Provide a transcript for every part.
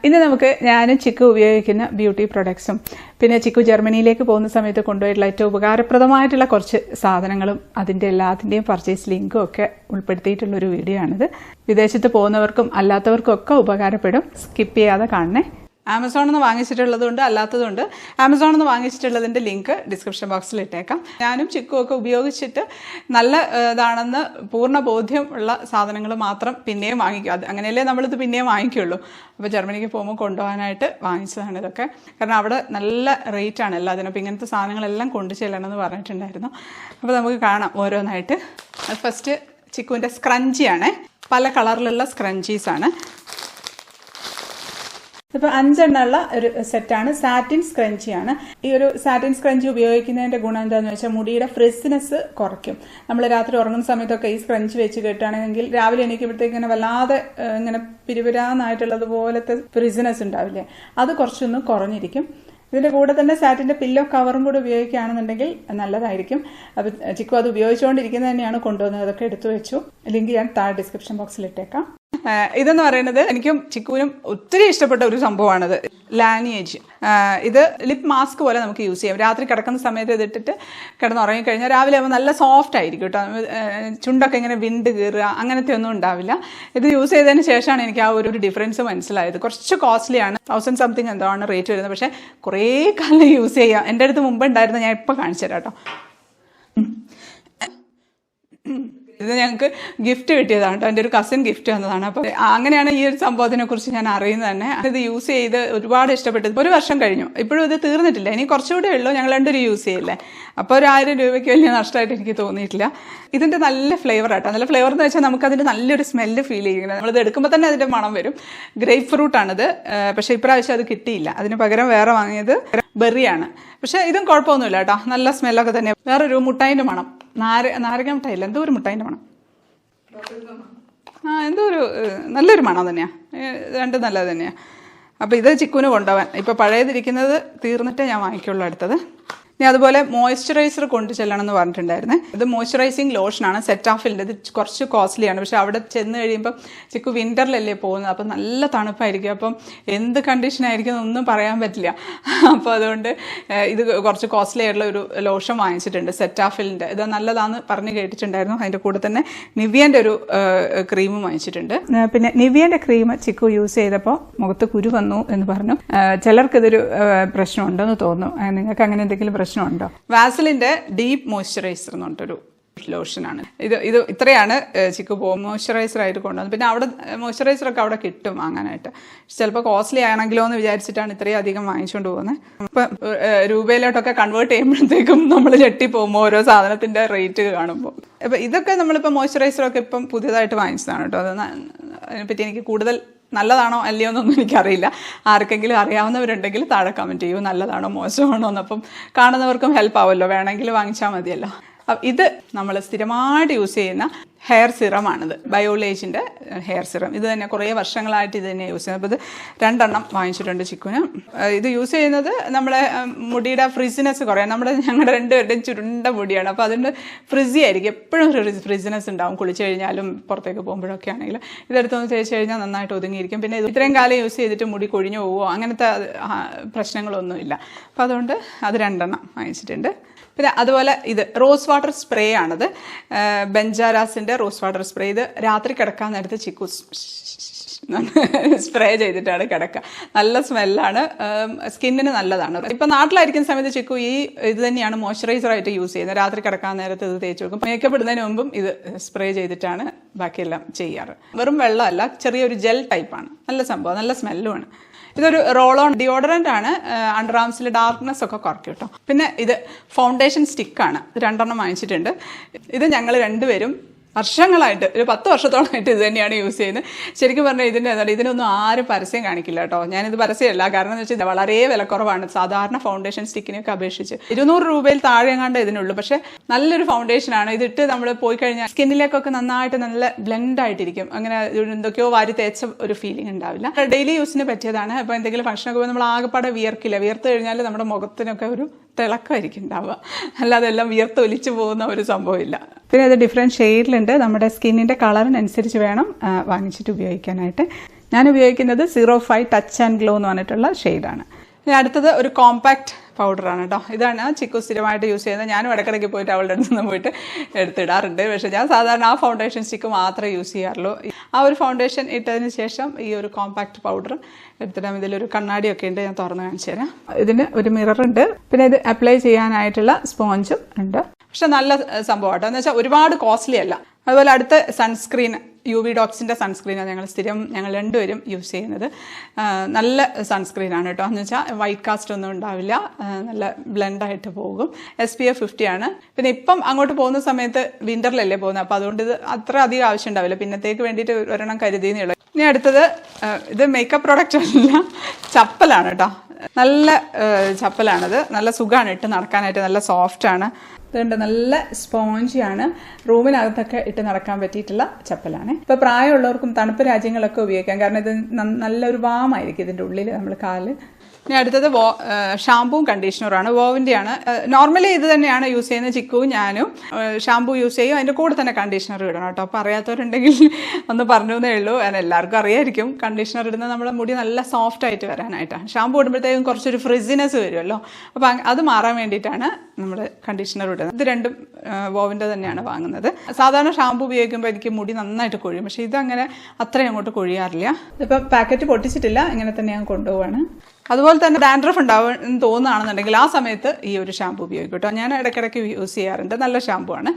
ഇന്ന് നമുക്ക് ഞാനും ചിക്കു ഉപയോഗിക്കുന്ന ബ്യൂട്ടി പ്രൊഡക്ട്സും പിന്നെ ചിക്കു ജർമ്മനിയിലേക്ക് പോകുന്ന സമയത്ത് കൊണ്ടുപോയിട്ടുള്ള ഏറ്റവും ഉപകാരപ്രദമായിട്ടുള്ള കുറച്ച് സാധനങ്ങളും അതിൻ്റെ എല്ലാത്തിൻ്റെയും പർച്ചേസ് ലിങ്കും ഒക്കെ ഉൾപ്പെടുത്തിയിട്ടുള്ളൊരു വീഡിയോ ആണിത്. വിദേശത്ത് പോകുന്നവർക്കും അല്ലാത്തവർക്കും ഒക്കെ ഉപകാരപ്പെടും. സ്കിപ്പ് ചെയ്യാതെ കാണണേ. ആമസോണിൽ നിന്ന് വാങ്ങിച്ചിട്ടുള്ളതുകൊണ്ട് അല്ലാത്തതുകൊണ്ട് ആമസോണിൽ നിന്ന് വാങ്ങിച്ചിട്ടുള്ളതിൻ്റെ ലിങ്ക് ഡിസ്ക്രിപ്ഷൻ ബോക്സിൽ ഇട്ടേക്കാം. ഞാനും ചിക്കും ഒക്കെ ഉപയോഗിച്ചിട്ട് നല്ല ഇതാണെന്ന് പൂർണ്ണ ബോധ്യമുള്ള സാധനങ്ങൾ മാത്രം പിന്നെയും വാങ്ങിക്കും. അത് അങ്ങനെയല്ലേ നമ്മളിത് പിന്നെയും വാങ്ങിക്കുള്ളൂ. അപ്പോൾ ജർമ്മനിക്ക് പോകുമ്പോൾ കൊണ്ടുപോകാനായിട്ട് വാങ്ങിച്ചതാണ് ഇതൊക്കെ. കാരണം അവിടെ നല്ല റേറ്റാണ് എല്ലാത്തിനും. അപ്പോൾ ഇങ്ങനത്തെ സാധനങ്ങളെല്ലാം കൊണ്ടു ചെല്ലണമെന്ന് പറഞ്ഞിട്ടുണ്ടായിരുന്നു. അപ്പോൾ നമുക്ക് കാണാം ഓരോന്നായിട്ട്. ഫസ്റ്റ് ചിക്കുവിൻ്റെ സ്ക്രഞ്ചിയാണ്. പല കളറിലുള്ള സ്ക്രഞ്ചീസാണ്. ഇപ്പോൾ 5 എണ്ണമുള്ള ഒരു സെറ്റാണ്. സാറ്റിൻ സ്ക്രഞ്ചിയാണ്. ഈ ഒരു സാറ്റിൻ സ്ക്രഞ്ചി ഉപയോഗിക്കുന്നതിന്റെ ഗുണം എന്താണെന്ന് വെച്ചാൽ മുടിയുടെ ഫ്രിസ്നെസ് കുറയ്ക്കും. നമ്മൾ രാത്രി ഉറങ്ങുന്ന സമയത്തൊക്കെ ഈ സ്ക്രഞ്ചി വെച്ച് കെട്ടുകയാണെങ്കിൽ രാവിലെ എണീക്കുമ്പോഴത്തേക്ക് ഇങ്ങനെ വല്ലാതെ ഇങ്ങനെ പിരിവിരാന്നായിട്ടുള്ളതുപോലത്തെ ഫ്രിസ്നെസ് ഉണ്ടാവില്ലേ, അത് കുറച്ചൊന്ന് കുറഞ്ഞിരിക്കും. ഇതിന്റെ കൂടെ തന്നെ സാറ്റിന്റെ പില്ലോ കവറും കൂടെ ഉപയോഗിക്കുകയാണെന്നുണ്ടെങ്കിൽ നല്ലതായിരിക്കും. അപ്പോൾ ചിക്കു അത് ഉപയോഗിച്ചുകൊണ്ടിരിക്കുന്നത് തന്നെയാണ് കൊണ്ടുവന്നത്. അതൊക്കെ എടുത്തു വെച്ചു. ലിങ്ക് ഞാൻ താഴെ ഡിസ്ക്രിപ്ഷൻ ബോക്സിൽ ഇട്ടേക്കാം. ഇതെന്ന് പറയുന്നത് എനിക്കും ചിക്കുവിനും ഒത്തിരി ഇഷ്ടപ്പെട്ട ഒരു സംഭവമാണിത്. ലാനിയേജ്. ഇത് ലിപ് മാസ്ക് പോലെ നമുക്ക് യൂസ് ചെയ്യാം. രാത്രി കിടക്കുന്ന സമയത്ത് ഇതിട്ടിട്ട് കിടന്നുറങ്ങിക്കഴിഞ്ഞാൽ രാവിലെ ആകുമ്പോൾ നല്ല സോഫ്റ്റ് ആയിരിക്കും കേട്ടോ. ചുണ്ടൊക്കെ ഇങ്ങനെ വിണ്ട് കീറുക അങ്ങനത്തെ ഒന്നും ഉണ്ടാവില്ല. ഇത് യൂസ് ചെയ്തതിന് ശേഷമാണ് എനിക്ക് ആ ഒരു ഡിഫറൻസ് മനസ്സിലായത്. കുറച്ച് കോസ്റ്റ്ലിയാണ്, 1000 സംതിങ് എന്തോ ആണ് റേറ്റ് വരുന്നത്. പക്ഷേ കുറേ കാലം യൂസ് ചെയ്യാം. എൻ്റെ അടുത്ത് മുമ്പ് ഉണ്ടായിരുന്നു, ഞാൻ ഇപ്പോൾ കാണിച്ചു തരാം കേട്ടോ. ഇത് ഞങ്ങൾക്ക് ഗിഫ്റ്റ് കിട്ടിയതാണ് കേട്ടോ. എൻ്റെ ഒരു കസിൻ ഗിഫ്റ്റ് തന്നതാണ്. അപ്പോൾ അങ്ങനെയാണ് ഈ ഒരു സംഭവത്തിനെ കുറിച്ച് ഞാൻ അറിയുന്നത് തന്നെ. ഇത് യൂസ് ചെയ്ത് ഒരുപാട് ഇഷ്ടപ്പെട്ടത്. 1 വർഷം കഴിഞ്ഞു, ഇപ്പോഴും ഇത് തീർന്നിട്ടില്ല. ഇനി കുറച്ചുകൂടെ ഉള്ളൂ. ഞങ്ങൾ രണ്ടുപേരും യൂസ് ചെയ്യില്ലേ. അപ്പോൾ ഒരു 1000 രൂപയ്ക്ക് വലിയ നഷ്ടമായിട്ട് എനിക്ക് തോന്നിയിട്ടില്ല. ഇതിൻ്റെ നല്ല ഫ്ലേവർ ആട്ടോ. നല്ല ഫ്ലേവർ എന്ന് വെച്ചാൽ നമുക്കതിൻ്റെ നല്ലൊരു സ്മെല്ല് ഫീൽ ചെയ്യുന്നത്. നമ്മളിത് എടുക്കുമ്പോൾ തന്നെ അതിൻ്റെ മണം വരും. ഗ്രേപ്പ് ഫ്രൂട്ടാണിത്. പക്ഷേ ഇപ്രാവശ്യം അത് കിട്ടിയില്ല. അതിന് പകരം വേറെ വാങ്ങിയത് ബെറിയാണ്. പക്ഷേ ഇതും കുഴപ്പമൊന്നുമില്ല കേട്ടോ. നല്ല സ്മെല്ലൊക്കെ തന്നെ. വേറൊരു മുട്ടായിൻ്റെ മണം, നാരങ്ങ മിഠായില്ല, എന്തോ ഒരു മുട്ടായിൻ്റെ മണം. എന്തോ ഒരു നല്ലൊരു മണം തന്നെയാണ്. രണ്ടും നല്ലത് തന്നെയാണ്. അപ്പോൾ ഇത് ചിക്കുവിന് കൊണ്ടുപോകാൻ. ഇപ്പോൾ പഴയതിരിക്കുന്നത് തീർന്നിട്ടേ ഞാൻ വാങ്ങിക്കുള്ളൂ അടുത്തത്. ഞാൻ അതുപോലെ മോയ്സ്ചറൈസർ കൊണ്ടു ചെല്ലണം എന്ന് പറഞ്ഞിട്ടുണ്ടായിരുന്നേ. ഇത് മോയ്സ്ചറൈസിങ് ലോഷനാണ്, സെറ്റാഫിലിൻ്റെ. ഇത് കുറച്ച് കോസ്റ്റ്ലിയാണ്. പക്ഷെ അവിടെ ചെന്ന് കഴിയുമ്പം ചിക്കു വിൻ്ററിലല്ലേ പോകുന്നത്. അപ്പം നല്ല തണുപ്പായിരിക്കും. അപ്പം എന്ത് കണ്ടീഷനായിരിക്കും എന്നൊന്നും പറയാൻ പറ്റില്ല. അപ്പോൾ അതുകൊണ്ട് ഇത് കുറച്ച് കോസ്റ്റ്ലി ആയിട്ടുള്ള ഒരു ലോഷൻ വാങ്ങിച്ചിട്ടുണ്ട്, സെറ്റാഫിലിൻ്റെ. ഇത് നല്ലതാണെന്ന് പറഞ്ഞ് കേട്ടിട്ടുണ്ടായിരുന്നു. അതിൻ്റെ കൂടെ തന്നെ നിവിയൻ്റെ ഒരു ക്രീമും വാങ്ങിച്ചിട്ടുണ്ട്. പിന്നെ നിവിയൻ്റെ ക്രീം ചിക്കു യൂസ് ചെയ്തപ്പോൾ മുഖത്ത് കുരു വന്നു എന്ന് പറഞ്ഞു. ചിലർക്കിതൊരു പ്രശ്നമുണ്ടെന്ന് തോന്നുന്നു. നിങ്ങൾക്ക് അങ്ങനെ എന്തെങ്കിലും പ്രശ്നമുണ്ടോ? വാസലിന്റെ ഡീപ്പ് മോയ്സ്ചറൈസർ എന്ന് പറഞ്ഞിട്ടൊരു ലോഷനാണ് ഇത്. ഇത്രയാണ് ചിക്കു മോയ്സ്ചറൈസർ ആയിട്ട് കൊണ്ടുവന്നത്. പിന്നെ അവിടെ മോയ്സ്ചറൈസറൊക്കെ അവിടെ കിട്ടും വാങ്ങാനായിട്ട്. ചിലപ്പോൾ കോസ്റ്റ്ലി ആണെങ്കിലോ എന്ന് വിചാരിച്ചിട്ടാണ് ഇത്രയും അധികം വാങ്ങിച്ചുകൊണ്ട് പോകുന്നത്. ഇപ്പം രൂപയിലോട്ടൊക്കെ കൺവേർട്ട് ചെയ്യുമ്പോഴത്തേക്കും നമ്മൾ ഞെട്ടിപ്പോകുമ്പോൾ ഓരോ സാധനത്തിന്റെ റേറ്റ് കാണുമ്പോൾ. അപ്പം ഇതൊക്കെ നമ്മളിപ്പോൾ മോയ്സ്ചറൈസറൊക്കെ ഇപ്പം പുതിയതായിട്ട് വാങ്ങിച്ചതാണ് കേട്ടോ. അത് അതിനെപ്പറ്റി എനിക്ക് കൂടുതൽ നല്ലതാണോ അല്ലയോ എന്നൊന്നും എനിക്കറിയില്ല. ആർക്കെങ്കിലും അറിയാവുന്നവരുണ്ടെങ്കിൽ താഴെ കമൻറ്റ് ചെയ്യൂ, നല്ലതാണോ മോശമാണോ എന്ന്. അപ്പം കാണുന്നവർക്കും ഹെൽപ്പ് ആവുമല്ലോ. വേണമെങ്കിൽ വാങ്ങിച്ചാൽ മതിയല്ലോ. ഇത് നമ്മൾ സ്ഥിരമായിട്ട് യൂസ് ചെയ്യുന്ന ഹെയർ സിറമാണിത്. ബയോളേജിൻ്റെ ഹെയർ സിറം. ഇത് തന്നെ കുറേ വർഷങ്ങളായിട്ട് ഇത് തന്നെ യൂസ് ചെയ്യുന്നത്. അപ്പോൾ ഇത് 2 എണ്ണം വാങ്ങിച്ചിട്ടുണ്ട് ചിക്കുന്. ഇത് യൂസ് ചെയ്യുന്നത് നമ്മളെ മുടിയുടെ ഫ്രിസിനെസ് കുറയാൻ. ഞങ്ങളുടെ 2 പേരുടെയും ചുരുണ്ട മുടിയാണ്. അപ്പോൾ അതുകൊണ്ട് ഫ്രിസി ആയിരിക്കും. എപ്പോഴും ഫ്രിസിനെസ് ഉണ്ടാവും. കുളിച്ച് കഴിഞ്ഞാലും പുറത്തേക്ക് പോകുമ്പോഴൊക്കെ ആണെങ്കിലും ഇതെടുത്തൊന്ന് തേച്ച് കഴിഞ്ഞാൽ നന്നായിട്ട് ഒതുങ്ങിയിരിക്കും. പിന്നെ ഇത് ഇത്രയും കാലം യൂസ് ചെയ്തിട്ട് മുടി കൊഴിഞ്ഞു പോവുമോ അങ്ങനത്തെ പ്രശ്നങ്ങളൊന്നുമില്ല. അപ്പോൾ അതുകൊണ്ട് അത് 2 എണ്ണം വാങ്ങിച്ചിട്ടുണ്ട്. പിന്നെ അതുപോലെ ഇത് റോസ് വാട്ടർ സ്പ്രേ ആണിത്. ബെഞ്ചാരാസിൻ്റെ റോസ് വാട്ടർ സ്പ്രേ. ഇത് രാത്രി കിടക്കാൻ നേരത്ത് ചിക്കൂസ് സ്പ്രേ ചെയ്തിട്ടാണ് കിടക്കുക. നല്ല സ്മെല്ലാണ്, സ്കിന്നിന് നല്ലതാണ്. ഇപ്പം നാട്ടിലായിരിക്കുന്ന സമയത്ത് ചിക്കു ഇത് തന്നെയാണ് മോയ്സ്ചറൈസറായിട്ട് യൂസ് ചെയ്യുന്നത്. രാത്രി കിടക്കാൻ നേരത്ത് ഇത് തേച്ച് വെക്കും. മേക്കപ്പ് ഇടുന്നതിന് മുമ്പും ഇത് സ്പ്രേ ചെയ്തിട്ടാണ് ബാക്കിയെല്ലാം ചെയ്യാറ്. വെറും വെള്ളമല്ല, ചെറിയൊരു ജെൽ ടൈപ്പാണ്. നല്ല സംഭവം, നല്ല സ്മെല്ലുമാണ്. ഇതൊരു റോൾ ഓൺ ഡിയോഡറൻ്റ് ആണ്. അണ്ടർ ആംസിൽ ഡാർക്ക്നെസ് ഒക്കെ കുറയ്ക്കും കേട്ടോ. പിന്നെ ഇത് ഫൗണ്ടേഷൻ സ്റ്റിക്കാണ്. ഇത് 2 എണ്ണം വാങ്ങിച്ചിട്ടുണ്ട്. ഇത് ഞങ്ങൾ 2 പേരും വർഷങ്ങളായിട്ട്, ഒരു 10 വർഷത്തോളമായിട്ട് ഇത് തന്നെയാണ് യൂസ് ചെയ്യുന്നത്. ശരിക്കും പറഞ്ഞാൽ ഇതിനൊന്നും ആരും പരസ്യം കാണിക്കില്ല കേട്ടോ. ഞാനിത് പരസ്യമല്ല, കാരണം എന്ന് വെച്ചാൽ വളരെ വിലക്കുറവാണ് സാധാരണ ഫൗണ്ടേഷൻ സ്റ്റിക്കിനെയൊക്കെ അപേക്ഷിച്ച്. 200 രൂപയിൽ താഴെ എങ്ങാണ്ട് ഇതിനുള്ളൂ. പക്ഷേ നല്ലൊരു ഫൗണ്ടേഷനാണ്. ഇതിട്ട് നമ്മൾ പോയി കഴിഞ്ഞാൽ സ്കിന്നിലേക്കൊക്കെ നന്നായിട്ട് നല്ല ബ്ലെൻഡ് ആയിട്ടിരിക്കും. അങ്ങനെ എന്തൊക്കെയോ വാരി തേച്ച ഒരു ഫീലിംഗ് ഉണ്ടാവില്ല. ഡെയിലി യൂസിന് പറ്റിയതാണ്. അപ്പോൾ എന്തെങ്കിലും ഫംഗ്ഷനൊക്കെ പോയി നമ്മൾ ആകെപ്പാടെ വിയർക്കില്ല. വിയർത്ത് കഴിഞ്ഞാൽ നമ്മുടെ മുഖത്തിനൊക്കെ ഒരു തിളക്കമായിരിക്കും ഉണ്ടാവുക. അല്ലാതെ എല്ലാം വിയർത്ത് ഒലിച്ചു പോകുന്ന ഒരു സംഭവമില്ല. പിന്നെ അത് ഡിഫറെൻറ്റ് ഷെയ്ഡിലുണ്ട്. നമ്മുടെ സ്കിന്നിൻ്റെ കളറിനനുസരിച്ച് വേണം വാങ്ങിച്ചിട്ട് ഉപയോഗിക്കാനായിട്ട്. ഞാൻ ഉപയോഗിക്കുന്നത് 05 ടച്ച് ആൻഡ് ഗ്ലോ എന്ന് പറഞ്ഞിട്ടുള്ള ഷെയ്ഡാണ്. ഇനി അടുത്തത് ഒരു കോമ്പാക്ട് പൗഡറാണ് കേട്ടോ. ഇതാണ് ചിക്കു സ്ഥിരമായിട്ട് യൂസ് ചെയ്യുന്നത്. ഞാനും ഇടയ്ക്കിടയ്ക്ക് പോയിട്ട് അവളുടെ അടുത്ത് നിന്ന് പോയിട്ട് എടുത്തിടാറുണ്ട്. പക്ഷേ ഞാൻ സാധാരണ ആ ഫൗണ്ടേഷൻ സ്റ്റിക്ക് മാത്രമേ യൂസ് ചെയ്യാറുള്ളൂ. ആ ഒരു ഫൗണ്ടേഷൻ ഇട്ടതിന് ശേഷം ഈ ഒരു കോമ്പാക്ട് പൗഡർ എടുത്തിടാം. ഇതിലൊരു കണ്ണാടിയൊക്കെ ഉണ്ട്, ഞാൻ തുറന്ന് കാണിച്ചു തരാം. ഇതിന് ഒരു മിററുണ്ട്, പിന്നെ ഇത് അപ്ലൈ ചെയ്യാനായിട്ടുള്ള സ്പോഞ്ചും ഉണ്ട്. പക്ഷെ നല്ല സംഭവം കേട്ടോ, എന്ന് വെച്ചാൽ ഒരുപാട് കോസ്റ്റ്ലി അല്ല. അതുപോലെ അടുത്ത സൺസ്ക്രീൻ UV ഡോക്സിൻ്റെ സൺസ്ക്രീനാണ് ഞങ്ങൾ രണ്ടുപേരും യൂസ് ചെയ്യുന്നത്. നല്ല സൺസ്ക്രീനാണ് കേട്ടോ, എന്ന് വെച്ചാൽ വൈറ്റ് കാസ്റ്റ് ഒന്നും ഉണ്ടാവില്ല, നല്ല ബ്ലെൻഡായിട്ട് പോകും. SPF 50 ആണ്. പിന്നെ ഇപ്പം അങ്ങോട്ട് പോകുന്ന സമയത്ത് വിൻ്ററിലല്ലേ പോകുന്നത്, അപ്പോൾ അതുകൊണ്ട് ഇത് അത്ര അധികം ആവശ്യം ഉണ്ടാവില്ല. പിന്നത്തേക്ക് വേണ്ടിയിട്ട് ഒരെണ്ണം കരുതിയെന്നേ ഉള്ളൂ. ഇനി അടുത്തത് ഇത് മേക്കപ്പ് പ്രോഡക്റ്റ് അല്ല, ചപ്പലാണ് കേട്ടോ. നല്ല ചപ്പലാണത്, നല്ല സുഖമാണ് ഇട്ട് നടക്കാനായിട്ട്, നല്ല സോഫ്റ്റാണ്. അതുകൊണ്ട് നല്ല സ്പോഞ്ചിയാണ്, റൂമിനകത്തൊക്കെ ഇട്ട് നടക്കാൻ പറ്റിയിട്ടുള്ള ചപ്പലാണ്. ഇപ്പോൾ പ്രായമുള്ളവർക്കും തണുപ്പ് രാജ്യങ്ങളൊക്കെ ഉപയോഗിക്കാം, കാരണം ഇത് നല്ലൊരു വാമായിരിക്കും ഇതിൻ്റെ ഉള്ളിൽ നമ്മൾ കാല്. ഇനി അടുത്തത് ഷാമ്പൂവും കണ്ടീഷണറാണ്, വോവിൻ്റെയാണ്. നോർമലി ഇത് തന്നെയാണ് യൂസ് ചെയ്യുന്നത് ചിക്കുവും ഞാനും. ഷാമ്പൂ യൂസ് ചെയ്യും, അതിൻ്റെ കൂടെ തന്നെ കണ്ടീഷണർ ഇടണം കേട്ടോ. അപ്പോൾ അറിയാത്തവരുണ്ടെങ്കിൽ ഒന്ന് പറഞ്ഞേ ഉള്ളൂ. എല്ലാവർക്കും അറിയായിരിക്കും കണ്ടീഷണർ ഇടുന്നത് നമ്മുടെ മുടി നല്ല സോഫ്റ്റ് ആയിട്ട് വരാനായിട്ടാണ്. ഷാമ്പൂ ഇടുമ്പോഴത്തേക്കും കുറച്ചൊരു ഫ്രിസിനെസ് വരുമല്ലോ, അപ്പോൾ അത് മാറാൻ വേണ്ടിയിട്ടാണ് നമ്മൾ കണ്ടീഷണർ ഇടുന്നത്. ഇത് രണ്ടും വോവിൻ്റെ തന്നെയാണ് വാങ്ങുന്നത്. സാധാരണ ഷാമ്പൂ ഉപയോഗിക്കുമ്പോൾ എനിക്ക് മുടി നന്നായിട്ട് കൊഴിയും, പക്ഷേ ഇതങ്ങനെ അത്രയും അങ്ങോട്ട് കൊഴിയാറില്ല. ഇപ്പം പാക്കറ്റ് പൊട്ടിച്ചിട്ടില്ല, ഇങ്ങനെ തന്നെ ഞാൻ കൊണ്ടുപോവാണ്. അതുപോലെ തന്നെ ഡാൻഡ്രഫ് ഉണ്ടാവുമെന്ന് തോന്നുകയാണെന്നുണ്ടെങ്കിൽ ആ സമയത്ത് ഈ ഒരു ഷാമ്പൂ ഉപയോഗിക്കും കേട്ടോ. ഞാൻ ഇടയ്ക്കിടയ്ക്ക് യൂസ് ചെയ്യാറുണ്ട്, നല്ല ഷാമ്പൂ ആണ്.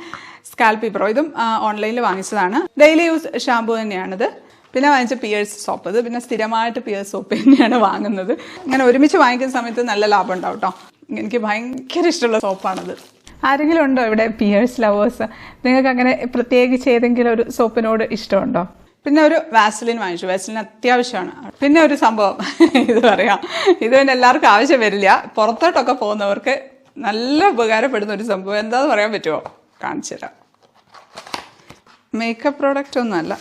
സ്കാൽപി പ്രോ, ഇതും ഓൺലൈനിൽ വാങ്ങിച്ചതാണ്. ഡെയിലി യൂസ് ഷാമ്പൂ തന്നെയാണിത്. പിന്നെ വാങ്ങിച്ച പിയേഴ്സ് സോപ്പ്, ഇത് പിന്നെ സ്ഥിരമായിട്ട് പിയേഴ്സ് സോപ്പ് തന്നെയാണ് വാങ്ങുന്നത്. ഇങ്ങനെ ഒരുമിച്ച് വാങ്ങിക്കുന്ന സമയത്ത് നല്ല ലാഭം ഉണ്ടാവും കേട്ടോ. എനിക്ക് ഭയങ്കര ഇഷ്ടമുള്ള സോപ്പാണത്. ആരെങ്കിലും ഉണ്ടോ ഇവിടെ പിയേഴ്സ് ലവേഴ്സ്? നിങ്ങൾക്ക് അങ്ങനെ പ്രത്യേകിച്ച് ഏതെങ്കിലും ഒരു സോപ്പിനോട് ഇഷ്ടമുണ്ടോ? പിന്നെ ഒരു വാസലിൻ വാങ്ങിച്ചു, വാസലിൻ അത്യാവശ്യമാണ്. പിന്നെ ഒരു സംഭവം ഇത് പറയാം, ഇത് പിന്നെ എല്ലാവർക്കും ആവശ്യം വരില്ല, പുറത്തോട്ടൊക്കെ പോകുന്നവർക്ക് നല്ല ഉപകാരപ്പെടുന്ന ഒരു സംഭവം. എന്താണെന്ന് പറയാൻ പറ്റുമോ? കാണിച്ചു തരാം. മേക്കപ്പ് പ്രോഡക്റ്റ് ഒന്നുമല്ല,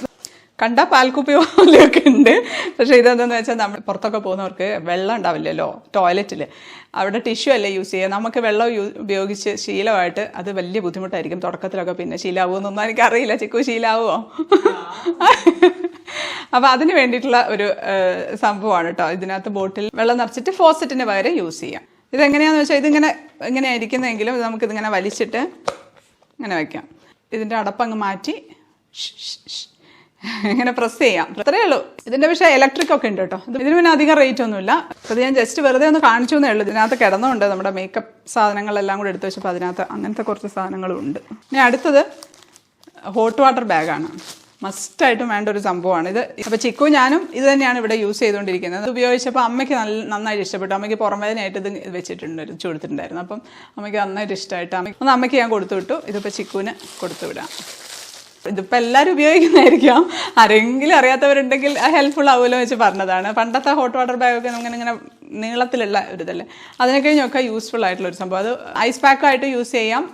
കണ്ട പാൽക്കുപ്പി പോലെയൊക്കെ ഉണ്ട്. പക്ഷേ ഇതെന്താണെന്ന് വെച്ചാൽ നമ്മൾ പുറത്തൊക്കെ പോകുന്നവർക്ക് വെള്ളം ഉണ്ടാവില്ലല്ലോ ടോയ്ലറ്റിൽ, അവിടെ ടിഷ്യൂ അല്ലേ യൂസ് ചെയ്യുക. നമുക്ക് വെള്ളം ഉപയോഗിച്ച് ശീലമായിട്ട് അത് വലിയ ബുദ്ധിമുട്ടായിരിക്കും തുടക്കത്തിലൊക്കെ. പിന്നെ ശീലാവുമെന്നൊന്നും എനിക്കറിയില്ല. ചിക്കു ശീലാവുമോ? അപ്പോൾ അതിന് വേണ്ടിയിട്ടുള്ള ഒരു സംഭവമാണ് കേട്ടോ. ഇതിനകത്ത് ബോട്ടിൽ വെള്ളം നിറച്ചിട്ട് ഫോസറ്റിന് പകരം യൂസ് ചെയ്യാം. ഇതെങ്ങനെയാണെന്ന് വെച്ചാൽ ഇങ്ങനെ ഇരിക്കുന്നതെങ്കിലും നമുക്കിതിങ്ങനെ വലിച്ചിട്ട് ഇങ്ങനെ വയ്ക്കാം. ഇതിൻ്റെ അടപ്പങ്ങ് മാറ്റി ഇങ്ങനെ പ്രസ് ചെയ്യാം, അത്രയേ ഉള്ളൂ. ഇതിൻ്റെ പക്ഷേ ഇലക്ട്രിക് ഒക്കെ ഉണ്ട് കേട്ടോ. ഇതിന് പിന്നെ അധികം റേറ്റ് ഒന്നുമില്ല. അത് ഞാൻ ജസ്റ്റ് വെറുതെ ഒന്ന് കാണിച്ചു എന്നേ ഉള്ളൂ. ഇതിനകത്ത് കിടന്നുണ്ട് നമ്മുടെ മേക്കപ്പ് സാധനങ്ങളെല്ലാം കൂടെ എടുത്ത് വെച്ചപ്പോൾ അതിനകത്ത് അങ്ങനത്തെ കുറച്ച് സാധനങ്ങളും ഉണ്ട്. ഇനി അടുത്തത് ഹോട്ട് വാട്ടർ ബാഗാണ്, മസ്റ്റായിട്ടും വേണ്ട ഒരു സംഭവമാണ് ഇത്. അപ്പോൾ ചിക്കു ഞാനും ഇത് തന്നെയാണ് ഇവിടെ യൂസ് ചെയ്തുകൊണ്ടിരിക്കുന്നത്. ഇത് ഉപയോഗിച്ചപ്പോൾ അമ്മയ്ക്ക് നന്നായിട്ട് ഇഷ്ടപ്പെട്ടു. അമ്മയ്ക്ക് പുറമേനായിട്ട് ഇത് വെച്ചിട്ടുണ്ടായിരുന്നു, കൊടുത്തിട്ടുണ്ടായിരുന്നു. അപ്പം അമ്മയ്ക്ക് നന്നായിട്ട് ഇഷ്ടമായിട്ട് അമ്മയ്ക്ക് ഞാൻ കൊടുത്തു വിട്ടു. ഇതിപ്പോൾ ചിക്കുവിന് കൊടുത്തു വിടാം. ഇതിപ്പോൾ എല്ലാവരും ഉപയോഗിക്കുന്നതായിരിക്കാം, ആരെങ്കിലും അറിയാത്തവരുണ്ടെങ്കിൽ ഹെൽപ്ഫുൾ ആവുമല്ലോ വെച്ച് പറഞ്ഞതാണ്. പണ്ടത്തെ ഹോട്ട് വാട്ടർ ബാഗൊക്കെ ഇങ്ങനെ നീളത്തിലുള്ള ഒരു ഇതല്ലേ, അതിനെ കഴിഞ്ഞൊക്കെ യൂസ്ഫുൾ ആയിട്ടുള്ള ഒരു സംഭവം. അത് ഐസ് പാക്കായിട്ട് യൂസ് ചെയ്യാം,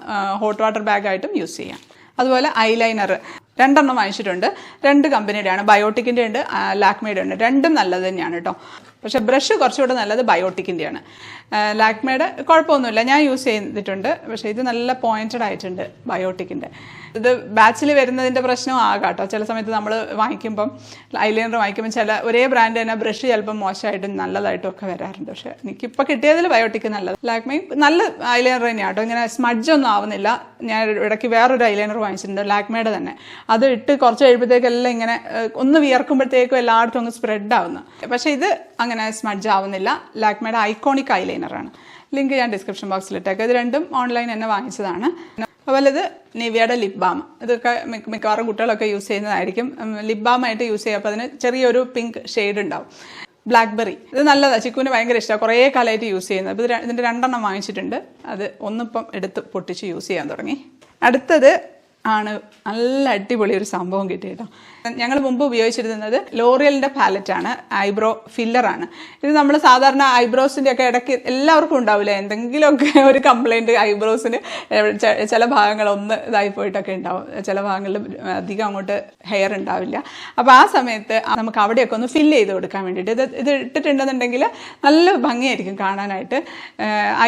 ഹോട്ട് വാട്ടർ ബാഗായിട്ടും യൂസ് ചെയ്യാം. അതുപോലെ ഐലൈനർ 2 എണ്ണം വാങ്ങിച്ചിട്ടുണ്ട്. 2 കമ്പനിയുടെയാണ്, ബയോട്ടിക്കിൻ്റെ ഉണ്ട്, ലാക്മേയുടെ ഉണ്ട്. രണ്ടും നല്ലത് തന്നെയാണ് കേട്ടോ. പക്ഷേ ബ്രഷ് കുറച്ചുകൂടെ നല്ലത് ബയോട്ടിക്കിൻ്റെയാണ്. ലാക്മേയുടെ കുഴപ്പമൊന്നുമില്ല, ഞാൻ യൂസ് ചെയ്തിട്ടുണ്ട്. പക്ഷേ ഇത് നല്ല പോയിൻറ്റഡ് ആയിട്ടുണ്ട് ബയോട്ടിക്കിൻ്റെ. ഇത് ബാച്ചിൽ വരുന്നതിൻ്റെ പ്രശ്നം ആകാം കേട്ടോ. ചില സമയത്ത് നമ്മൾ വാങ്ങിക്കുമ്പം ഐലൈനർ വാങ്ങിക്കുമ്പോൾ ഒരേ ബ്രാൻഡ് തന്നെ ബ്രഷ് ചിലപ്പം മോശമായിട്ടും നല്ലതായിട്ടും ഒക്കെ വരാറുണ്ട്. പക്ഷേ എനിക്കിപ്പോൾ കിട്ടിയതിൽ ബയോട്ടിക്ക് നല്ലത്. ലാക്മേ നല്ല ഐലൈനർ തന്നെയാണ് കേട്ടോ. ഇങ്ങനെ സ്മഡ്ജൊന്നും ആവുന്നില്ല. ഞാൻ ഇടയ്ക്ക് വേറൊരു ഐലൈനർ വാങ്ങിച്ചിട്ടുണ്ട്, ലാക്മേയുടെ തന്നെ. അത് ഇട്ട് കുറച്ച് കഴിയുമ്പോഴത്തേക്കെല്ലാം ഇങ്ങനെ ഒന്ന് വിയർക്കുമ്പോഴത്തേക്കും എല്ലായിടത്തും ഒന്ന് സ്പ്രെഡ് ആവുന്നു. പക്ഷേ ഇത് അങ്ങനെ സ്മഡ്ജ് ആവുന്നില്ല. ലാക്മേയുടെ ഐക്കോണിക് ഐലൈനറാണ്. ലിങ്ക് ഞാൻ ഡിസ്ക്രിപ്ഷൻ ബോക്സിൽ ഇട്ടേക്കാം. ഇത് രണ്ടും ഓൺലൈൻ തന്നെ വാങ്ങിച്ചതാണ്. അതുപോലെ ഇത് നിവിയയുടെ ലിപ് ബാം, ഇതൊക്കെ മിക്കവാറും കുട്ടികളൊക്കെ യൂസ് ചെയ്യുന്നതായിരിക്കും. ലിപ് ബാമായിട്ട് യൂസ് ചെയ്യുക. അപ്പോൾ അതിന് ചെറിയൊരു പിങ്ക് ഷെയ്ഡ് ഉണ്ടാവും. ബ്ലാക്ക്ബെറി, ഇത് നല്ലതാണ്, ചിക്കുവിന് ഭയങ്കര ഇഷ്ടമാണ്, കുറേ കാലമായിട്ട് യൂസ് ചെയ്യുന്നത്. അപ്പോൾ ഇതിൻ്റെ 2 എണ്ണം വാങ്ങിച്ചിട്ടുണ്ട്. അത് ഒന്നിപ്പം എടുത്ത് പൊട്ടിച്ച് യൂസ് ചെയ്യാൻ തുടങ്ങി. അടുത്തത് ആണ് നല്ല അടിപൊളി ഒരു സംഭവം കിട്ടി കേട്ടോ. ഞങ്ങൾ മുമ്പ് ഉപയോഗിച്ചിരുന്നത് ലോറിയലിൻ്റെ പാലറ്റാണ്, ഐബ്രോ ഫില്ലറാണ്. ഇത് നമ്മൾ സാധാരണ ഐബ്രോസിൻ്റെ ഒക്കെ ഇടയ്ക്ക് എല്ലാവർക്കും ഉണ്ടാവില്ല എന്തെങ്കിലുമൊക്കെ ഒരു കംപ്ലൈൻറ്റ്. ഐബ്രോസിന് ചില ഭാഗങ്ങൾ ഒന്ന് ഇതായി പോയിട്ടൊക്കെ ഉണ്ടാവും, ചില ഭാഗങ്ങളിൽ അധികം അങ്ങോട്ട് ഹെയർ ഉണ്ടാവില്ല. അപ്പോൾ ആ സമയത്ത് നമുക്ക് അവിടെയൊക്കെ ഒന്ന് ഫില്ല് ചെയ്ത് കൊടുക്കാൻ വേണ്ടിയിട്ട് ഇത് ഇട്ടിട്ടുണ്ടെന്നുണ്ടെങ്കിൽ നല്ല ഭംഗിയായിരിക്കും കാണാനായിട്ട്.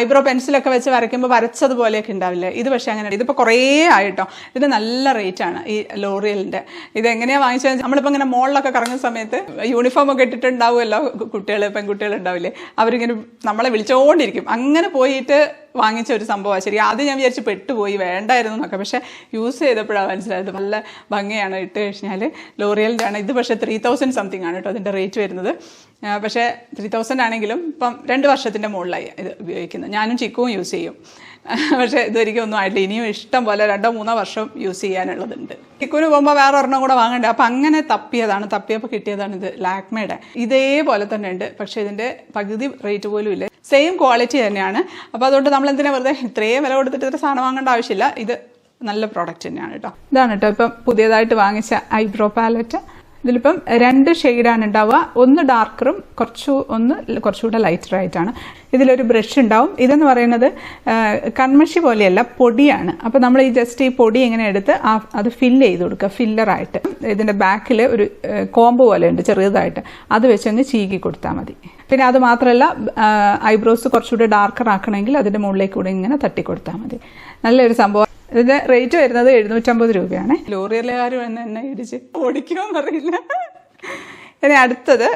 ഐബ്രോ പെൻസിലൊക്കെ വെച്ച് വരയ്ക്കുമ്പോൾ വരച്ചതുപോലെയൊക്കെ ഉണ്ടാവില്ല. ഇത് പക്ഷേ അങ്ങനെ ഇതിപ്പോൾ കുറേ ആയിട്ടോ. ഇത് നല്ല റേറ്റാണ് ഈ ലോറിയലിൻ്റെ. ഇതെങ്ങനെയാണ് വാങ്ങിച്ചത്? നമ്മളിപ്പോൾ ഇങ്ങനെ മോളിലൊക്കെ കറങ്ങുന്ന സമയത്ത് യൂണിഫോം ഒക്കെ ഇട്ടിട്ടുണ്ടാവുമല്ലോ കുട്ടികൾ, പെൺകുട്ടികൾ ഉണ്ടാവില്ലേ, അവരിങ്ങനെ നമ്മളെ വിളിച്ചുകൊണ്ടിരിക്കും. അങ്ങനെ പോയിട്ട് വാങ്ങിച്ച ഒരു സംഭവമാണ്. ശരി, ആദ്യം ഞാൻ വിചാരിച്ച് പെട്ടുപോയി, വേണ്ടായിരുന്നു എന്നൊക്കെ. പക്ഷേ യൂസ് ചെയ്തപ്പോഴാണ് മനസ്സിലായത് നല്ല ഭംഗിയാണ് ഇട്ട് കഴിഞ്ഞാൽ. ലോറിയലിൻ്റെ ആണ് ഇത്. പക്ഷേ 3000 സംതിങ് ആണ് കേട്ടോ അതിൻ്റെ റേറ്റ് വരുന്നത്. പക്ഷേ 3000 ആണെങ്കിലും ഇപ്പം 2 വർഷത്തിൻ്റെ മുകളിലായി ഇത് ഉപയോഗിക്കുന്നത്. ഞാനും ചിക്കുവും യൂസ് ചെയ്യും. പക്ഷേ ഇതൊരിക്കലും ഒന്നും ആയിട്ടില്ല. ഇനിയും ഇഷ്ടം പോലെ 2-3 വർഷം യൂസ് ചെയ്യാനുള്ളതുണ്ട്. ചിക്കുവിന് പോകുമ്പോൾ വേറെ ഒരെണ്ണം കൂടെ വാങ്ങണ്ടേ. അപ്പം അങ്ങനെ തപ്പിയപ്പോൾ കിട്ടിയതാണ് ഇത്. ലാക്മേയുടെ ഇതേപോലെ തന്നെ ഉണ്ട്. പക്ഷേ ഇതിൻ്റെ പകുതി റേറ്റ് പോലും ഇല്ല. സെയിം ക്വാളിറ്റി തന്നെയാണ്. അപ്പോൾ അതുകൊണ്ട് നമ്മൾ എന്തിനാ വെറുതെ ഇത്രയും വില കൊടുത്തിട്ട് ഇത്ര സാധനം വാങ്ങേണ്ട ആവശ്യമില്ല. ഇത് നല്ല പ്രോഡക്റ്റ് തന്നെയാണ് കേട്ടോ. ഇതാണ് കേട്ടോ ഇപ്പം പുതിയതായിട്ട് വാങ്ങിച്ച ഐബ്രോ പാലറ്റ്. ഇതിലിപ്പം 2 ഷെയ്ഡാണ് ഉണ്ടാവുക. ഒന്ന് ഡാർക്കറും കുറച്ചുകൂടെ ലൈറ്ററായിട്ടാണ്. ഇതിലൊരു ബ്രഷ് ഉണ്ടാവും. ഇതെന്ന് പറയുന്നത് കൺമഷി പോലെയല്ല, പൊടിയാണ്. അപ്പോൾ നമ്മൾ ജസ്റ്റ് ഈ പൊടി ഇങ്ങനെ എടുത്ത് അത് ഫില്ല് ചെയ്ത് കൊടുക്കുക, ഫില്ലറായിട്ട്. ഇതിൻ്റെ ബാക്കിൽ ഒരു കോമ്പ് പോലെ ഉണ്ട് ചെറുതായിട്ട്, അത് വെച്ചങ്ങ് ചീകി കൊടുത്താൽ മതി. പിന്നെ അത് മാത്രമല്ല, ഐബ്രോസ് കുറച്ചുകൂടെ ഡാർക്കർ ആക്കണമെങ്കിൽ അതിൻ്റെ മുകളിലേക്ക് കൂടെ ഇങ്ങനെ തട്ടിക്കൊടുത്താൽ മതി. നല്ലൊരു സംഭവം. ഇതിന്റെ റേറ്റ് വരുന്നത് 750 രൂപയാണ്. ലോറിയലുകാർ എന്നെ ഇടിച്ച് ഓടിക്കുമെന്നറിയില്ല. ഇനി അടുത്തത്,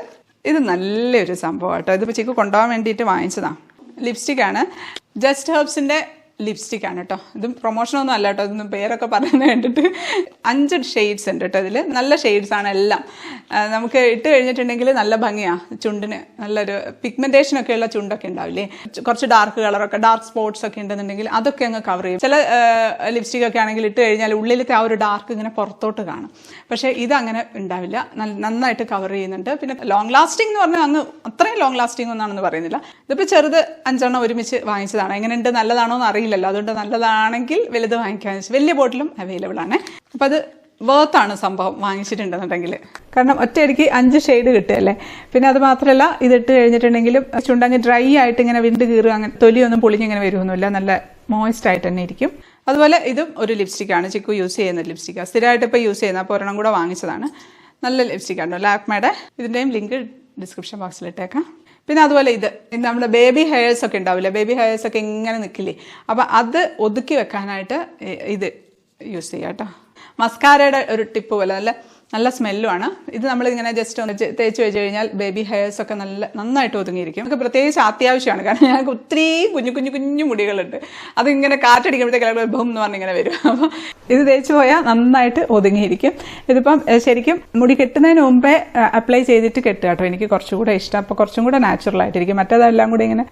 ഇത് നല്ലൊരു സംഭവം കേട്ടോ. ഇതിപ്പോൾ ചിക്കു കൊണ്ടുപോകാൻ വേണ്ടിയിട്ട് വാങ്ങിച്ചതാണ്. ലിപ്സ്റ്റിക്കാണ്. ജസ്റ്റ് ഹെർബ്സിൻ്റെ ലിപ്സ്റ്റിക്കാണ് കേട്ടോ. ഇത് പ്രൊമോഷനൊന്നും അല്ല കേട്ടോ, ഇതൊന്നും പേരൊക്കെ പറയുന്നത് കണ്ടിട്ട്. 5 ഷെയ്ഡ്സ് ഉണ്ട് കേട്ടോ ഇതിൽ. നല്ല ഷെയ്ഡ്സാണ് എല്ലാം. നമുക്ക് ഇട്ട് കഴിഞ്ഞിട്ടുണ്ടെങ്കിൽ നല്ല ഭംഗിയാണ് ചുണ്ടിന്. നല്ലൊരു പിഗ്മെൻറ്റേഷനൊക്കെ ഉള്ള ചുണ്ടൊക്കെ ഉണ്ടാവില്ലേ, കുറച്ച് ഡാർക്ക് കളറൊക്കെ, ഡാർക്ക് സ്പോട്ട്സ് ഒക്കെ ഉണ്ടെന്നുണ്ടെങ്കിൽ അതൊക്കെ അങ്ങ് കവർ ചെയ്യും. ചില ലിപ്സ്റ്റിക്കൊക്കെ ആണെങ്കിൽ ഇട്ട് കഴിഞ്ഞാൽ ഉള്ളിലത്തെ ആ ഒരു ഡാർക്ക് ഇങ്ങനെ പുറത്തോട്ട് കാണും. പക്ഷേ ഇതങ്ങനെ ഉണ്ടാവില്ല, നന്നായിട്ട് കവർ ചെയ്യുന്നുണ്ട്. പിന്നെ ലോങ് ലാസ്റ്റിംഗ് എന്ന് പറഞ്ഞാൽ അങ്ങ് അത്രയും ലോങ് ലാസ്റ്റിംഗ് ഒന്നാണെന്ന് പറയുന്നില്ല. ഇതിപ്പോൾ ചെറുത് 5 എണ്ണം ഒരുമിച്ച് വാങ്ങിച്ചതാണ്. എങ്ങനെയുണ്ട്, നല്ലതാണോ എന്ന് അറിയില്ലല്ലോ. അതുകൊണ്ട് നല്ലതാണെങ്കിൽ വലുത് വാങ്ങിക്കാൻ വെച്ചാൽ വലിയ ബോട്ടിലും അവൈലബിൾ ആണ്. അപ്പം അത് വേർത്താണ് സംഭവം വാങ്ങിച്ചിട്ടുണ്ടെന്നുണ്ടെങ്കിൽ. കാരണം ഒറ്റയടിക്ക് 5 ഷെയ്ഡ് കിട്ടുകയല്ലേ. പിന്നെ അത് മാത്രമല്ല, ഇതിട്ട് കഴിഞ്ഞിട്ടുണ്ടെങ്കിലും ചുണ്ടങ്ങ് ഡ്രൈ ആയിട്ട് ഇങ്ങനെ വിണ്ട് കീറുക, അങ്ങനെ തൊലിയൊന്നും പൊളിഞ്ഞിങ്ങനെ വരുമൊന്നുമില്ല. നല്ല മോയിസ്റ്റ് ആയിട്ട് തന്നെ ഇരിക്കും. അതുപോലെ ഇതും ഒരു ലിപ്സ്റ്റിക്കാണ്. ചിക്കു യൂസ് ചെയ്യുന്ന ലിപ്സ്റ്റിക്കാണ്, സ്ഥിരമായിട്ട് ഇപ്പോൾ യൂസ് ചെയ്യുന്നത്. അപ്പോൾ ഒരെണ്ണം കൂടെ വാങ്ങിച്ചതാണ്. നല്ല ലിപ്സ്റ്റിക്കാണ് ലാക്മേയുടെ. ഇതിൻ്റെയും ലിങ്ക് ഡിസ്ക്രിപ്ഷൻ ബോക്സിൽ ഇട്ടേക്കാം. പിന്നെ അതുപോലെ ഇത് നമ്മുടെ ബേബി ഹെയർസ് ഒക്കെ ഉണ്ടാവില്ലേ, ബേബി ഹെയർസ് ഒക്കെ ഇങ്ങനെ നിൽക്കില്ലേ, അപ്പം അത് ഒതുക്കി വെക്കാനായിട്ട് ഇത് യൂസ് ചെയ്യാം കേട്ടോ. മസ്കാരയുടെ ഒരു ടിപ്പ് പോലെ നല്ല സ്മെല്ലുമാണ്. ഇത് നമ്മളിങ്ങനെ ജസ്റ്റ് ഒന്ന് തേച്ച് വെച്ച് കഴിഞ്ഞാൽ ബേബി ഹെയർസ് ഒക്കെ നന്നായിട്ട് ഒതുങ്ങിയിരിക്കും. നമുക്ക് പ്രത്യേകിച്ച് അത്യാവശ്യമാണ്. കാരണം ഞങ്ങൾക്ക് ഒത്തിരി കുഞ്ഞു മുടികളുണ്ട്. അതിങ്ങനെ കാറ്റടിക്കുമ്പോഴത്തേക്ക് ബം എന്ന് പറഞ്ഞിങ്ങനെ വരും. അപ്പോൾ ഇത് തേച്ച് പോയാൽ നന്നായിട്ട് ഒതുങ്ങിയിരിക്കും. ഇതിപ്പം ശരിക്കും മുടി കെട്ടുന്നതിന് മുമ്പേ അപ്ലൈ ചെയ്തിട്ട് കെട്ടുക കേട്ടോ. എനിക്ക് കുറച്ചുകൂടെ ഇഷ്ടം. അപ്പോൾ കുറച്ചും കൂടെ നാച്ചുറൽ ആയിട്ടിരിക്കും. മറ്റേതെല്ലാം കൂടി ഇങ്ങനെ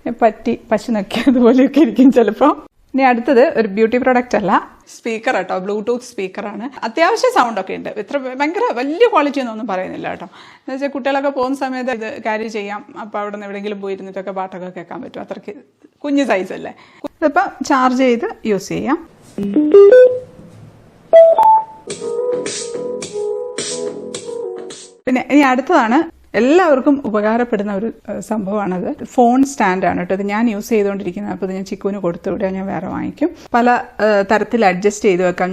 പശു നക്കിയതുപോലെയൊക്കെ ഇരിക്കും ചിലപ്പോൾ. ഇനി അടുത്തത് ഒരു ബ്യൂട്ടി പ്രോഡക്റ്റ് അല്ല, സ്പീക്കർ കേട്ടോ. ബ്ലൂടൂത്ത് സ്പീക്കറാണ്. അത്യാവശ്യം സൗണ്ടൊക്കെ ഉണ്ട്. ഇത്ര ഭയങ്കര വലിയ ക്വാളിറ്റി ഒന്നും പറയുന്നില്ല കേട്ടോ. എന്ന് വെച്ചാൽ കുട്ടികളൊക്കെ പോകുന്ന സമയത്ത് ഇത് ക്യാരി ചെയ്യാം. അപ്പോൾ അവിടെ നിന്ന് എവിടെയെങ്കിലും പോയിരുന്നിട്ടൊക്കെ പാട്ടൊക്കെ കേൾക്കാൻ പറ്റും. അത്രയ്ക്ക് കുഞ്ഞു സൈസ് അല്ലേ. ഇതിപ്പോൾ ചാർജ് ചെയ്ത് യൂസ് ചെയ്യാം. പിന്നെ ഇനി അടുത്തതാണ് എല്ലാവർക്കും ഉപകാരപ്പെടുന്ന ഒരു സംഭവമാണത്. ഫോൺ സ്റ്റാൻഡാണ് കേട്ടോ. ഇത് ഞാൻ യൂസ് ചെയ്തുകൊണ്ടിരിക്കുന്നത്. അപ്പോൾ ഇത് ഞാൻ ചിക്കുവിന് കൊടുത്തു വിടുക, ഞാൻ വേറെ വാങ്ങിക്കും. പല തരത്തിൽ അഡ്ജസ്റ്റ് ചെയ്ത് വെക്കാം.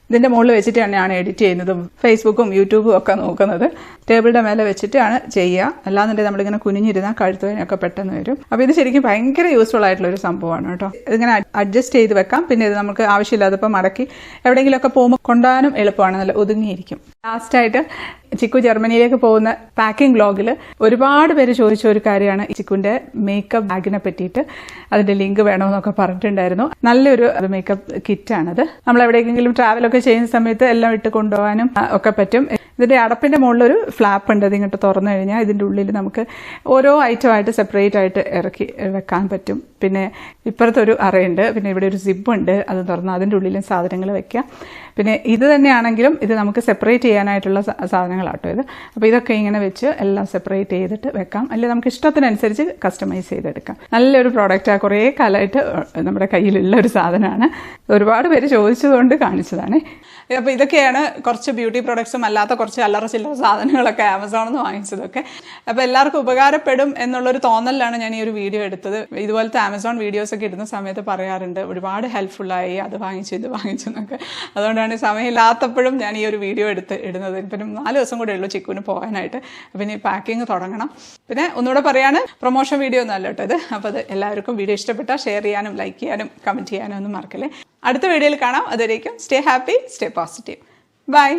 ഇതിന്റെ മുകളിൽ വെച്ചിട്ടാണ് ഞാൻ എഡിറ്റ് ചെയ്യുന്നതും ഫേസ്ബുക്കും യൂട്യൂബും ഒക്കെ നോക്കുന്നത്. ടേബിളിന്റെ മേലെ വെച്ചിട്ടാണ് ചെയ്യുക. അല്ലാന്നുണ്ടെങ്കിൽ നമ്മളിങ്ങനെ കുനിഞ്ഞിരുന്നാൽ കഴുത്തുവേനൊക്കെ പെട്ടെന്ന് വരും. അപ്പോൾ ഇത് ശരിക്കും ഭയങ്കര യൂസ്ഫുൾ ആയിട്ടുള്ള ഒരു സംഭവമാണ് കേട്ടോ. ഇതിങ്ങനെ അഡ്ജസ്റ്റ് ചെയ്ത് വെക്കാം. പിന്നെ ഇത് നമുക്ക് ആവശ്യമില്ലാത്തപ്പോൾ മടക്കി എവിടെയെങ്കിലുമൊക്കെ പോകുമ്പോൾ കൊണ്ടുപോകാനും എളുപ്പമാണ്. നല്ല ഒതുങ്ങിയിരിക്കും. ലാസ്റ്റായിട്ട് ചിക്കു ജർമ്മനിയിലേക്ക് പോകുന്ന പാക്കിംഗ് വ്ലോഗിൽ ഒരുപാട് പേര് ചോദിച്ച ഒരു കാര്യമാണ് ചിക്കുവിന്റെ മേക്കപ്പ് ബാഗിനെ പറ്റിയിട്ട്. അതിന്റെ ലിങ്ക് വേണമെന്നൊക്കെ പറഞ്ഞിട്ടുണ്ടായിരുന്നു. നല്ലൊരു മേക്കപ്പ് കിറ്റാണത്. നമ്മൾ എവിടെയെങ്കിലും ട്രാവലൊക്കെ ചെയ്യുന്ന സമയത്ത് എല്ലാം ഇട്ട് കൊണ്ടുപോകാനും ഒക്കെ പറ്റും. ഇതിന്റെ അടപ്പിന്റെ മുകളിലൊരു ഫ്ലാപ്പ് ഉണ്ട്. അത് ഇങ്ങോട്ട് തുറന്നു കഴിഞ്ഞാൽ ഇതിന്റെ ഉള്ളിൽ നമുക്ക് ഓരോ ഐറ്റമായിട്ട് സെപ്പറേറ്റ് ആയിട്ട് ഇറക്കി വെക്കാൻ പറ്റും. പിന്നെ ഇപ്പുറത്തൊരു അറയുണ്ട്. പിന്നെ ഇവിടെ ഒരു സിബ് ഉണ്ട്. അത് തുറന്ന് അതിൻ്റെ ഉള്ളിലും സാധനങ്ങൾ വെക്കാം. പിന്നെ ഇത് തന്നെയാണെങ്കിലും ഇത് നമുക്ക് സെപ്പറേറ്റ് ചെയ്യാനായിട്ടുള്ള സാധനങ്ങളാട്ടോ ഇത്. അപ്പോൾ ഇതൊക്കെ ഇങ്ങനെ വെച്ച് എല്ലാം സെപ്പറേറ്റ് ചെയ്തിട്ട് വെക്കാം. അല്ലെങ്കിൽ നമുക്ക് ഇഷ്ടത്തിനനുസരിച്ച് കസ്റ്റമൈസ് ചെയ്തെടുക്കാം. നല്ലൊരു പ്രോഡക്റ്റാണ്. കുറേ കാലമായിട്ട് നമ്മുടെ കയ്യിലുള്ള ഒരു സാധനമാണ്. ഒരുപാട് പേര് ചോദിച്ചതുകൊണ്ട് കാണിച്ചതാണ്. അപ്പോൾ ഇതൊക്കെയാണ് കുറച്ച് ബ്യൂട്ടി പ്രോഡക്ട്സും അല്ലാത്ത കുറച്ച് അല്ലറ ചില്ലറ സാധനങ്ങളൊക്കെ ആമസോണിൽ നിന്ന് വാങ്ങിച്ചതൊക്കെ. അപ്പോൾ എല്ലാവർക്കും ഉപകാരപ്പെടും എന്നുള്ളൊരു തോന്നലിലാണ് ഞാൻ ഈ ഒരു വീഡിയോ എടുത്തത്. ഇതുപോലത്തെ ആമസോൺ വീഡിയോസൊക്കെ ഇടുന്ന സമയത്ത് പറയാറുണ്ട് ഒരുപാട് ഹെൽപ്ഫുള്ളായി, അത് വാങ്ങിച്ചു ഇത് വാങ്ങിച്ചു എന്നൊക്കെ. അതുകൊണ്ടാണ് സമയമില്ലാത്തപ്പോഴും ഞാൻ ഈ ഒരു വീഡിയോ ഇടുന്നത്. പിന്നെ 4 ദിവസം കൂടെ ഉള്ളൂ ചിക്കുവിന് പോകാനായിട്ട്. അപ്പം ഇനി പാക്കിങ് തുടങ്ങണം. പിന്നെ ഒന്നുകൂടെ പറയാണ്, പ്രൊമോഷൻ വീഡിയോ ഒന്നും അല്ല കേട്ടോ ഇത്. അപ്പോൾ അത് എല്ലാവർക്കും വീഡിയോ ഇഷ്ടപ്പെട്ടാൽ ഷെയർ ചെയ്യാനും ലൈക്ക് ചെയ്യാനും കമൻറ്റ് ചെയ്യാനും ഒന്നും മറക്കല്ലേ. അടുത്ത വീഡിയോയിൽ കാണാം. അതുവരേക്കും stay happy, stay positive. By.